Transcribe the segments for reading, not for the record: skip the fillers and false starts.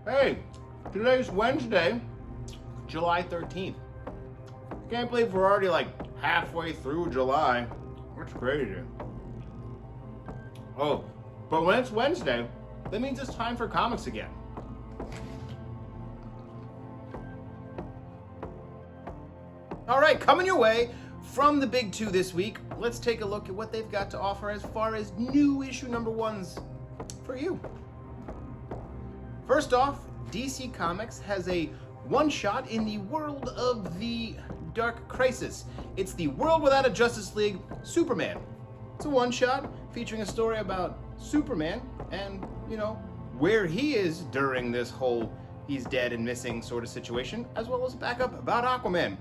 Hey, today's Wednesday, July 13th. Can't believe we're already like halfway through July. That's crazy. Oh, but when it's Wednesday, that means it's time for comics again. All right, coming your way from the Big Two this week, let's take a look at what they've got to offer as far as new issue number ones for you. First off, DC Comics has a one-shot in the world of the Dark Crisis. It's the World Without a Justice League Superman. It's a one-shot featuring a story about Superman and, where he is during this whole he's dead and missing sort of situation, as well as backup about Aquaman.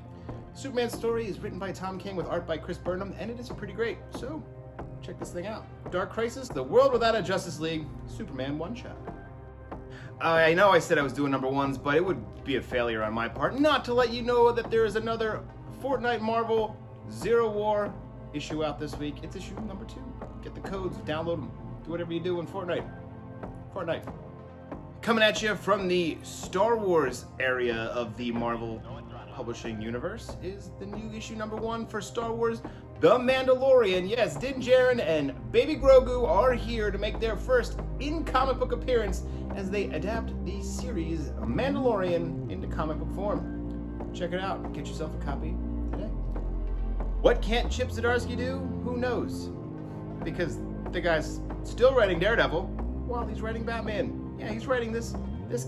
Superman's story is written by Tom King with art by Chris Burnham, and it is pretty great, so check this thing out. Dark Crisis, the World Without a Justice League Superman one-shot. I know I said I was doing number ones, but it would be a failure on my part not to let you know that there is another Fortnite Marvel Zero War issue out this week. It's issue number 2. Get the codes, download them, do whatever you do in Fortnite. Coming at you from the Star Wars area of the Marvel publishing universe is the new issue number 1 for Star Wars The Mandalorian. Yes, Din Djarin and Baby Grogu are here to make their first in-comic book appearance as they adapt the series Mandalorian into comic book form. Check it out. Get yourself a copy today. What can't Chip Zdarsky do? Who knows? Because the guy's still writing Daredevil while he's writing Batman. Yeah, he's writing this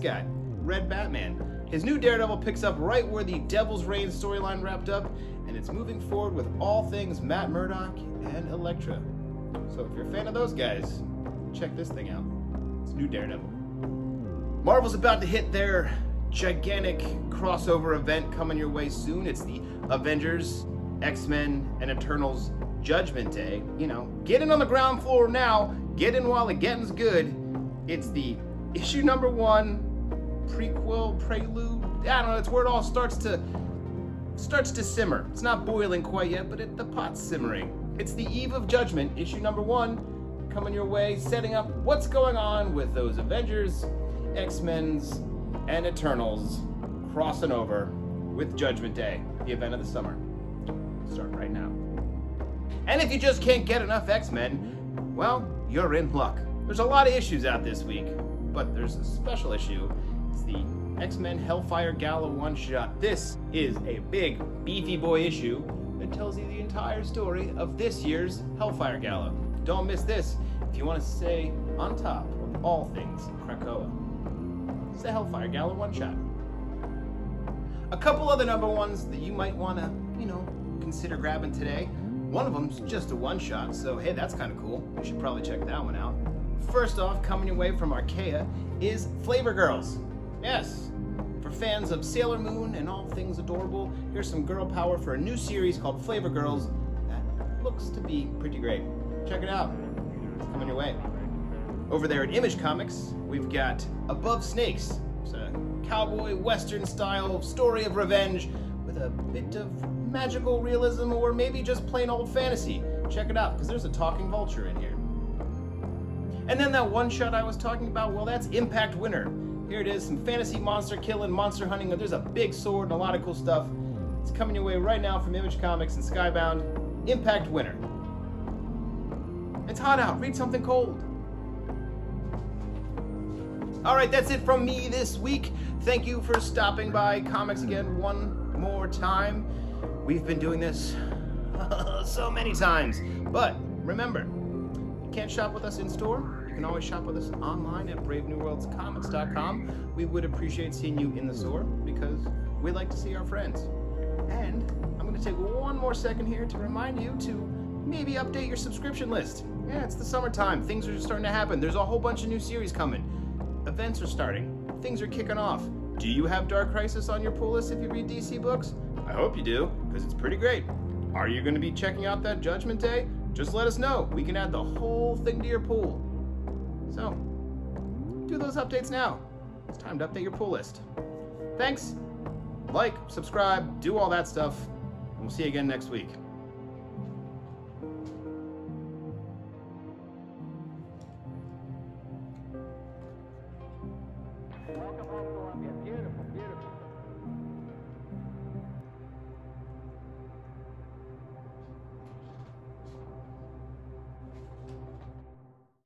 guy, Red Batman. His new Daredevil picks up right where the Devil's Reign storyline wrapped up, and it's moving forward with all things Matt Murdock and Elektra. So if you're a fan of those guys, check this thing out. It's new Daredevil. Marvel's about to hit their gigantic crossover event coming your way soon. It's the Avengers, X-Men, and Eternals Judgment Day. Get in on the ground floor now. Get in while the getting's good. It's the issue number 1 prequel, prelude. I don't know. It's where it all starts to simmer. It's not boiling quite yet, but the pot's simmering. It's the Eve of Judgment, issue number 1, coming your way, setting up what's going on with those Avengers, X-Men's, and Eternals crossing over with Judgment Day, the event of the summer. Start right now. And if you just can't get enough X-Men, well, you're in luck. There's a lot of issues out this week, but there's a special issue. It's the X-Men Hellfire Gala one-shot. This is a big, beefy boy issue that tells you the entire story of this year's Hellfire Gala. Don't miss this if you want to stay on top of all things Krakoa. It's the Hellfire Gala one-shot. A couple other number ones that you might want to, consider grabbing today. One of them's just a one-shot, so hey, that's kind of cool. You should probably check that one out. First off, coming your way from Archaea is Flavor Girls. Yes, for fans of Sailor Moon and all things adorable, here's some girl power for a new series called Flavor Girls that looks to be pretty great. Check it out. It's coming your way. Over there at Image Comics, we've got Above Snakes. It's a cowboy western style story of revenge with a bit of magical realism or maybe just plain old fantasy. Check it out, because there's a talking vulture in here. And then that one shot I was talking about, well, that's Impact Winter. Here it is, some fantasy monster killing, monster hunting. There's a big sword and a lot of cool stuff. It's coming your way right now from Image Comics and Skybound. Impact Winter. It's hot out. Read something cold. All right, that's it from me this week. Thank you for stopping by Comics Again one more time. We've been doing this so many times. But remember, you can't shop with us in store. You can always shop with us online at bravenewworldscomics.com. We would appreciate seeing you in the store because we like to see our friends. And I'm going to take one more second here to remind you to maybe update your subscription list. Yeah, it's the summertime. Things are just starting to happen. There's a whole bunch of new series coming. Events are starting. Things are kicking off. Do you have Dark Crisis on your pull list if you read DC books? I hope you do, because it's pretty great. Are you going to be checking out that Judgment Day? Just let us know. We can add the whole thing to your pool. So, do those updates now. It's time to update your pull list. Thanks. Like, subscribe, do all that stuff, and we'll see you again next week. Welcome home, Columbia. Beautiful, beautiful.